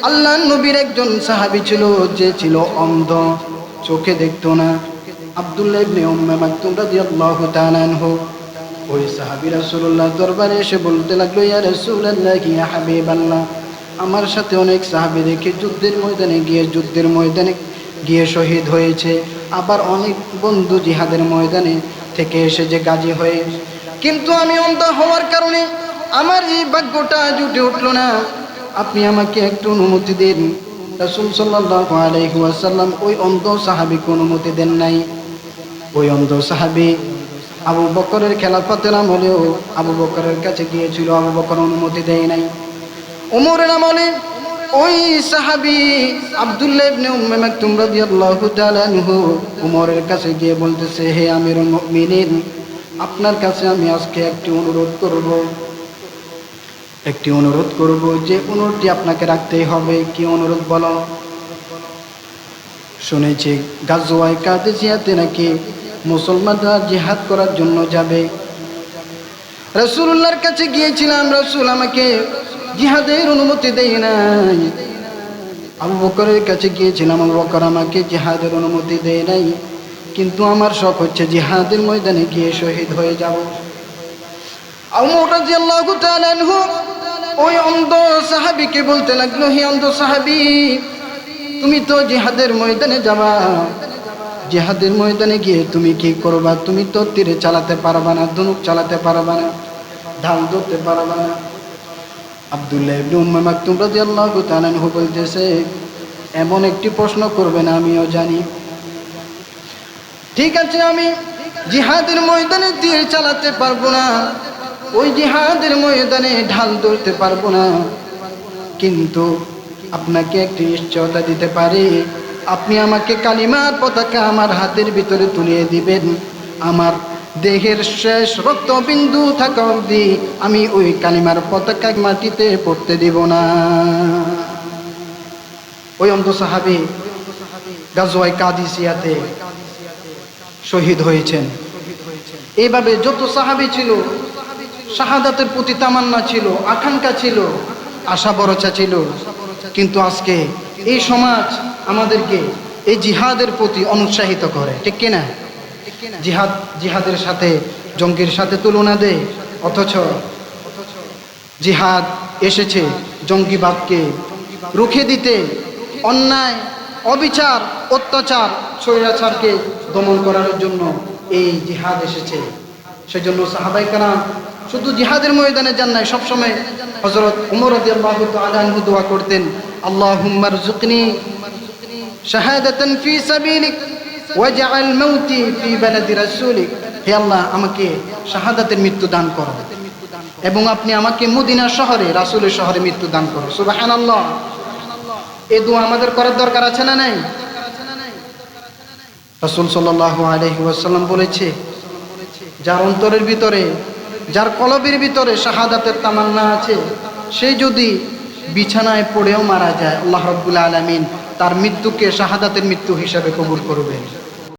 আল্লাহর নবীর একজন সাহাবী ছিল যে ছিল অন্ধ, চোখে দেখতো না। আব্দুল্লাহ ইবনে উম্মে মাকতুম রাদিয়াল্লাহু তাআলা আনহু ওই সাহাবী রাসূলুল্লাহ দরবারে এসে বলতে লাগলো, ইয়া রাসূলুল্লাহ, ইয়া হাবিবাল্লাহ, আমার সাথে অনেক সাহাবী দেখে যুদ্ধের ময়দানে গিয়ে শহীদ হয়েছে, আবার অনেক বন্ধু জিহাদের ময়দানে থেকে এসে যে গাজী হয়ে, কিন্তু আমি অন্ধ হওয়ার কারণে আমার এই ভাগ্যটা জুটে উঠলো না। আপনি আমাকে একটু অনুমতি দিন। রাসূল সাল্লাল্লাহু আলাইহি ওয়াসাল্লাম ওই অন্ধ সাহাবীকে অনুমতি দেন নাই। ওই অন্ধ সাহাবী আবু বকরের খেলাফতের আমলেও আবু বকরের কাছে গিয়েছিল, আবু বকর অনুমতি দেয় নাই। ওমরের আমলে ওই সাহাবী আব্দুল্লাহ ইবনে উম্মে মাকতুম রাদিয়াল্লাহু তাআলা আনহু ওমরের কাছে গিয়ে বলতেছে, হে আমিরুল মুমিনিন, আপনার কাছে আমি আজকে একটি অনুরোধ করব, যে অনুরোধটি আপনাকে রাখতেই হবে। কি অনুরোধ বলো? শুনেছি গাজওয়ায়ে কাদেসিয়াতে নাকি মুসলমানরা জিহাদ করার জন্য যাবে। রাসূলুল্লাহর কাছে গিয়েছিলাম, রাসূল আমাকে জিহাদের অনুমতি দেয় নাই। আবু বকরের কাছে গিয়েছিলাম, আবু বকর আমাকে জিহাদের অনুমতি দেয় নাই, কিন্তু আমার শখ হচ্ছে জিহাদের ময়দানে গিয়ে শহীদ হয়ে যাব। ওমর রাদিয়াল্লাহু তাআলা আনহু ওই অন্ধ সাহাবীকে বলতে লাগলো, হে অন্ধ সাহাবী, তুমি তো জিহাদের ময়দানে যাবা, জিহাদের ময়দানে গিয়ে তুমি কি করবা? তুমি তো তীরে চালাতে পারবা না, ধনুক চালাতে পারবা না, ঢাল ধরতে পারবা না। আব্দুল্লাহ ইবনে উম্মে মাকতুম রাদিয়াল্লাহু তাআলা আনহু বলতেছে, এমন একটি প্রশ্ন করবে না আমিও জানি। ঠিক আছে, আমি জিহাদের ময়দানে তীর চালাতে পারবো না, ওই জিহাদের ময়দানে ঢাল ধরতে পারবো না, কিন্তু আপনাকে একটি নিশ্চয়তা দিতে পারি, আপনি আমাকে কালিমার পতাকা আমার হাতের ভিতরে তুলিয়ে দিবেন, আমার দেহের শেষ রক্তবিন্দু থাকা অবধি আমি ওই কালিমার পতাকা মাটিতে পড়তে দিব না। ওই অন্ধ সাহাবী গাজওয়ায়ে কাদেসিয়াতে শহীদ হয়েছেন। এইভাবে যত সাহাবী ছিল, শাহাদাতের প্রতি তামান্না ছিল, আকাঙ্ক্ষা ছিল, আশা ভরসা ছিল, কিন্তু আজকে এই সমাজ আমাদেরকে এই জিহাদের প্রতি অনুৎসাহিত করে, ঠিক কিনা? জিহাদের সাথে জঙ্গির সাথে তুলনা দেয়, অথচ জিহাদ এসেছে জঙ্গিবাদকে রুখে দিতে, অন্যায়, অবিচার, অত্যাচার, স্বৈরাচারকে দমন করার জন্য এই জিহাদ এসেছে। সেজন্য সাহাবায়ে কেরাম শুধু জিহাদের ময়দানে যান নাই, সবসময় হযরত ওমর রাদিয়াল্লাহু তাআলা আনহু দোয়া করতেন, আল্লাহুম্মা রযুকনি শাহাদাতান ফি সাবিলিক ওয়াজআল মাউতি ফি বালাদি রাসূলিক। হে আল্লাহ, আমাকে শাহাদাতের মৃত্যু দান করো এবং আপনি আমাকে মদিনা শহরে, রাসূলের শহরে মৃত্যু দান করো। সুবহানাল্লাহ। এই দোয়া আমাদের করার দরকার আছে না নাই? রাসূল সাল্লাল্লাহু আলাইহি ওয়াসাল্লাম বলেছে, যার অন্তরের ভিতরে, যার কলবের ভিতরে শাহাদাতের তামান্না আছে, সে যদি বিছানায় পড়েও মারা যায়, আল্লাহ রাব্বুল আলামিন তার মৃত্যুকে শাহাদাতের মৃত্যু হিসাবে কবুল করবেন।